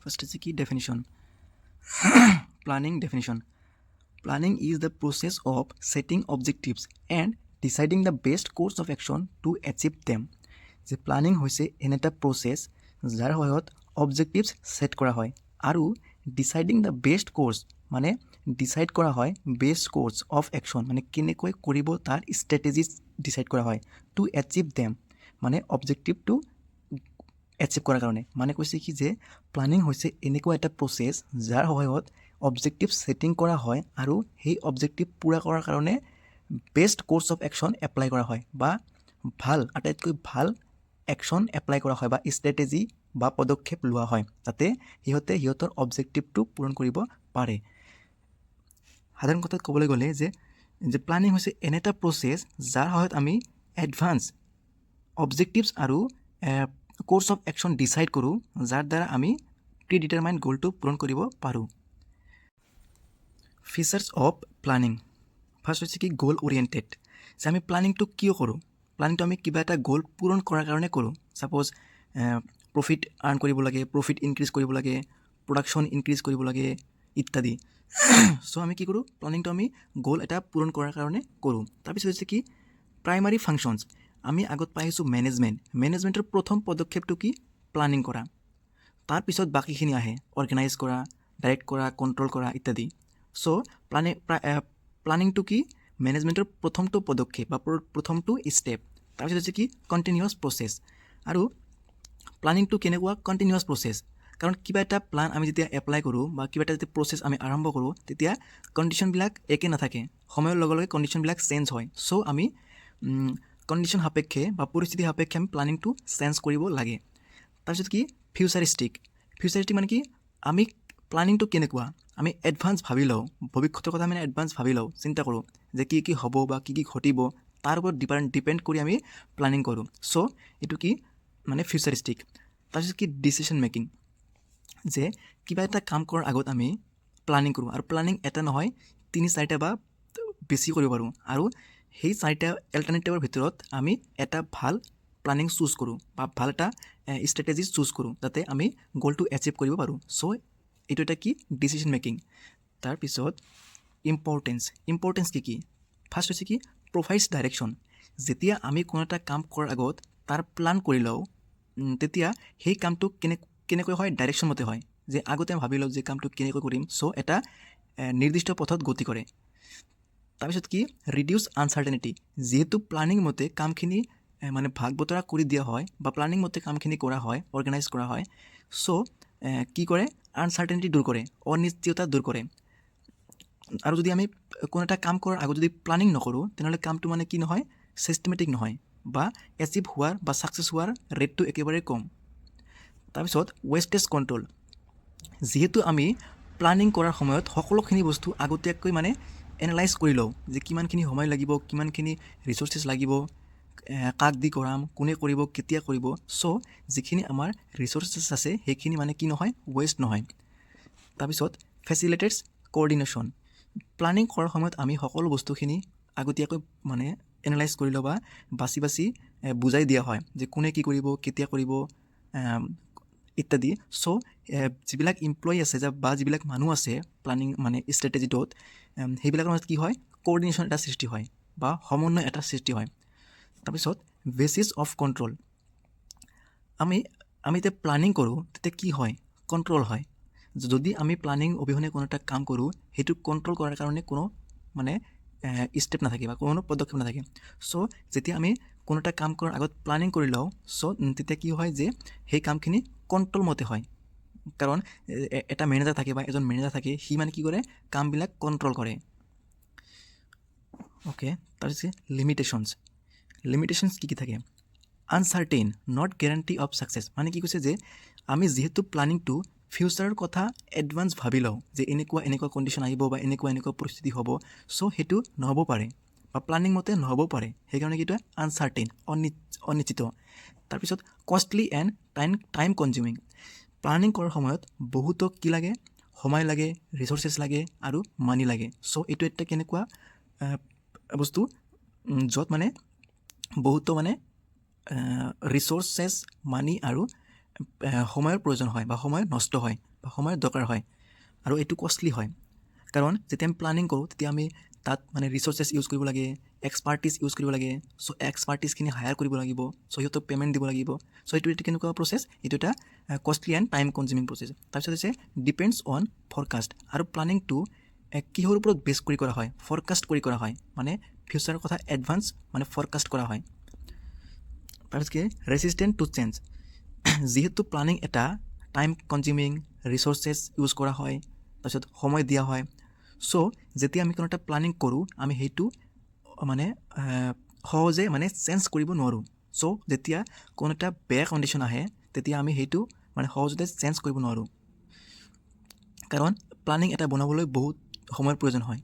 First is the definition. Planning definition. Planning is the process of setting objectives and deciding the best course of action to achieve them. যে planning হৈছে এনে এটা process যাৰ সহায়ত objectives set কৰা হয় আৰু ডিচাইডিং দ্য বেষ্ট কোৰ্ছ মানে ডিচাইড কৰা হয় বেষ্ট কোৰ্ছ অফ একশ্যন মানে কেনেকৈ কৰিব তাৰ ষ্ট্ৰেটেজিছ ডিচাইড কৰা হয় টু এচিভ দেম মানে অবজেক্টিভটো এচিভ কৰাৰ কাৰণে মানে কৈছে কি যে প্লানিং হৈছে এনেকুৱা এটা প্ৰচেছ যাৰ সহায়ত অবজেক্টিভ ছেটিং কৰা হয় আৰু সেই অবজেক্টিভ পূৰা কৰাৰ কাৰণে best course of action apply কৰা হয় বা ভাল আটাইতকৈ ভাল একশ্যন এপ্লাই কৰা হয় বা ষ্ট্ৰেটেজি বা পদক্ষেপ লোৱা হয় যাতে সিহঁতৰ অবজেক্টিভটো পূৰণ কৰিব পাৰে সাধাৰণ কথাত ক'বলৈ গ'লে যে প্লানিং হৈছে এনে এটা প্ৰচেছ যাৰ সহায়ত আমি এডভান্স অবজেক্টিভছ আৰু কোৰ্ছ অফ একশ্যন ডিচাইড কৰোঁ যাৰ দ্বাৰা আমি প্ৰি ডিটাৰমাইণ্ড গ'লটো পূৰণ কৰিব পাৰোঁ ফিচাৰ্ছ অফ প্লানিং ফাৰ্ষ্ট হৈছে কি গ'ল অৰিয়েণ্টেড যে আমি প্লানিংটো কিয় কৰোঁ প্লানিংটো আমি কিবা এটা গ'ল পূৰণ কৰাৰ কাৰণে কৰোঁ ছাপ'জ প্ৰফিট আৰ্ণ কৰিব লাগে প্ৰফিট ইনক্ৰিজ কৰিব লাগে প্ৰডাকশ্যন ইনক্ৰিজ কৰিব লাগে ইত্যাদি চ' আমি কি কৰোঁ প্লানিংটো আমি গ'ল এটা পূৰণ কৰাৰ কাৰণে কৰোঁ তাৰপিছত হৈছে কি প্ৰাইমাৰী ফাংচনছ আমি আগত পাই আহিছোঁ মেনেজমেণ্টৰ প্ৰথম পদক্ষেপটো কি প্লানিং কৰা তাৰপিছত বাকীখিনি আহে অৰ্গেনাইজ কৰা ডাইৰেক্ট কৰা কণ্ট্ৰল কৰা ইত্যাদি চ' প্লানিংটো কি মেনেজমেণ্টৰ প্ৰথমটো পদক্ষেপ বা প্ৰথমটো ষ্টেপ তাৰপিছত হৈছে কি কণ্টিনিউৱাছ প্ৰচেছ আৰু প্লানিংটো কেনেকুৱা কণ্টিনিউৱাছ প্ৰচেছ কাৰণ কিবা এটা প্লান আমি যেতিয়া এপ্লাই কৰোঁ বা কিবা এটা যেতিয়া প্ৰচেছ আমি আৰম্ভ কৰোঁ তেতিয়া কণ্ডিশ্যনবিলাক একে নাথাকে সময়ৰ লগে লগে কণ্ডিশ্যনবিলাক চেঞ্জ হয় চ' আমি কণ্ডিশ্যন সাপেক্ষে বা পৰিস্থিতি সাপেক্ষে আমি প্লানিংটো চেঞ্জ কৰিব লাগে তাৰপিছত কি ফিউচাৰিষ্টিক মানে কি আমি প্লানিংটো কেনেকুৱা আমি এডভান্স ভাবি লওঁ ভৱিষ্যতৰ কথা আমি এডভান্স ভাবি লওঁ চিন্তা কৰোঁ যে কি কি হ'ব বা কি কি ঘটিব তাৰ ওপৰত ডিপেণ্ড কৰি আমি প্লানিং কৰোঁ চ' এইটো কি মানে ফিউচাৰিষ্টিক তাৰপিছত কি ডিচিশ্যন মেকিং যে কিবা এটা কাম কৰাৰ আগত আমি প্লানিং কৰোঁ আৰু প্লানিং এটা নহয় 3-4টা বা বেছি কৰিব পাৰোঁ আৰু সেই 4টা এল্টাৰনেটিভৰ ভিতৰত আমি এটা ভাল প্লানিং চুজ কৰোঁ বা ভাল এটা ষ্ট্ৰেটেজি চুজ কৰোঁ যাতে আমি গ'লটো এচিভ কৰিব পাৰোঁ চ' এইটো এটা কি ডিচিশ্যন মেকিং তাৰপিছত ইম্পৰ্টেঞ্চ কি ফাৰ্ষ্ট হৈছে কি প্ৰভাইডছ ডাইৰেকশ্যন যেতিয়া আমি কোনো এটা কাম কৰাৰ আগত তাৰ প্লান কৰি লওঁ তেতিয়া সেই কামটো কেনেকৈ হয় ডাইৰেকশ্যন মতে হয় যে আগতে ভাবি লওঁ যে কামটো কেনেকৈ কৰিম চ' এটা নিৰ্দিষ্ট পথত গতি কৰে তাৰপিছত কি ৰিডিউচ আনচাৰ্টেনিটি যিহেতু প্লানিং মতে কামখিনি মানে ভাগ বতৰা কৰি দিয়া হয় বা প্লানিং মতে কামখিনি কৰা হয় অৰ্গেনাইজ কৰা হয় চ' কি কৰে আনচাৰ্টেনিটি দূৰ কৰে অনিশ্চয়তা দূৰ কৰে আৰু যদি আমি কোনো এটা কাম কৰাৰ আগত যদি প্লানিং নকৰোঁ তেনেহ'লে কামটো মানে কি নহয় ছিষ্টেমেটিক নহয় বা এচিভ হোৱাৰ বা ছাকচেছ হোৱাৰ ৰেটটো একেবাৰে কম তাৰপিছত ৱেষ্টেজ কণ্ট্ৰল যিহেতু আমি প্লানিং কৰাৰ সময়ত সকলোখিনি বস্তু আগতীয়াকৈ মানে এনালাইজ কৰি লওঁ যে কিমানখিনি সময় লাগিব কিমানখিনি ৰিচৰ্চেছ লাগিব কাক দি কৰাম কোনে কৰিব কেতিয়া কৰিব চ' যিখিনি আমাৰ ৰিচৰ্চেছ আছে সেইখিনি মানে কি নহয় ৱেষ্ট নহয় তাৰপিছত ফেচিলিটেটছ কোঅৰ্ডিনেশ্যন প্লানিং কৰাৰ সময়ত আমি সকলো বস্তুখিনি আগতীয়াকৈ মানে এনালাইজ কৰি লওঁ বা বাছি বুজাই দিয়া হয় যে কোনে কি কৰিব কেতিয়া কৰিব ইত্যাদি চ' যিবিলাক এমপ্লয়ী আছে বা যিবিলাক মানুহ আছে প্লানিং মানে ষ্ট্ৰেটেজিটোত সেইবিলাকৰ মাজত কি হয় কোঅৰ্ডিনেশ্যন এটা সৃষ্টি হয় বা সমন্বয় এটা সৃষ্টি হয় তাৰপিছত বেচিছ অফ কণ্ট্ৰল আমি যেতিয়া প্লানিং কৰোঁ তেতিয়া কি হয় কণ্ট্ৰল হয় যদি আমি প্লানিং অবিহনে কোনো এটা কাম কৰোঁ সেইটো কণ্ট্ৰল কৰাৰ কাৰণে কোনো মানে ষ্টেপ নাথাকে বা কোনো পদক্ষেপ নাথাকে চ' যেতিয়া আমি কোনো এটা কাম কৰাৰ আগত প্লানিং কৰি লওঁ চ' তেতিয়া কি হয় যে সেই কামখিনি কণ্ট্ৰল মতে হয় কাৰণ এটা মেনেজাৰ থাকে বা এজন মেনেজাৰ থাকে সি মানে কি কৰে কামবিলাক কণ্ট্ৰল কৰে অ'কে তাৰপিছত লিমিটেশ্যনছ কি থাকে আনচাৰ্টেইন নট গেৰাণ্টি অফ ছাকচেছ মানে কি কৈছে যে আমি যিহেতু প্লানিংটো ফিউচাৰৰ কথা এডভান্স ভাবি লওঁ যে এনেকুৱা কণ্ডিশ্যন আহিব বা এনেকুৱা পৰিস্থিতি হ'ব চ' সেইটো নহ'ব পাৰে বা প্লানিং মতে নহ'ব পাৰে সেইকাৰণে কিটো আনচাৰ্টেইন অনিশ্চিত তাৰপিছত costly and time consuming planning কৰাৰ সময়ত বহুতো কি লাগে সময় লাগে ৰিচৰ্চেছ লাগে আৰু মানি লাগে চ' এইটো এটা কেনেকুৱা বস্তু য'ত মানে বহুতো মানে ৰিচৰ্চেছ মানি আৰু সময়ৰ প্ৰয়োজন হয় বা সময় নষ্ট হয় বা সময়ৰ দৰকাৰ হয় আৰু এইটো কষ্টলি হয় কাৰণ যেতিয়া আমি প্লানিং কৰোঁ তেতিয়া আমি তাত মানে ৰিচৰ্চেছ ইউজ কৰিব লাগে এক্সপাৰ্টিজ ইউজ কৰিব লাগে চ' এক্সপাৰ্টিজখিনি হায়াৰ কৰিব লাগিব চ' সিহঁতক পে'মেণ্ট দিব লাগিব চ' এইটো কেনেকুৱা প্ৰচেছ এইটো এটা costly and time consuming process তাৰপিছত হৈছে ডিপেণ্ডছ অন ফৰকাষ্ট আৰু প্লানিংটো কিহৰ ওপৰত বেছ কৰি কৰা হয় ফৰকাষ্ট কৰি কৰা হয় মানে ফিউচাৰৰ কথা এডভান্স মানে ফৰকাষ্ট কৰা হয় তাৰপিছত কি ৰেচিষ্টেণ্ট টু চেঞ্জ যিহেতু প্লানিং এটা টাইম কনজিউমিং ৰিচৰ্চেছ ইউজ কৰা হয় তাৰপিছত সময় দিয়া হয় চ' যেতিয়া আমি কোনো এটা প্লানিং কৰোঁ আমি সেইটো মানে সহজে মানে চেঞ্জ কৰিব নোৱাৰোঁ চ' যেতিয়া কোনো এটা বেয়া কণ্ডিশ্যন আহে তেতিয়া আমি সেইটো মানে সহজতে চেঞ্জ কৰিব নোৱাৰোঁ কাৰণ প্লানিং এটা বনাবলৈ বহুত সময়ৰ প্ৰয়োজন হয়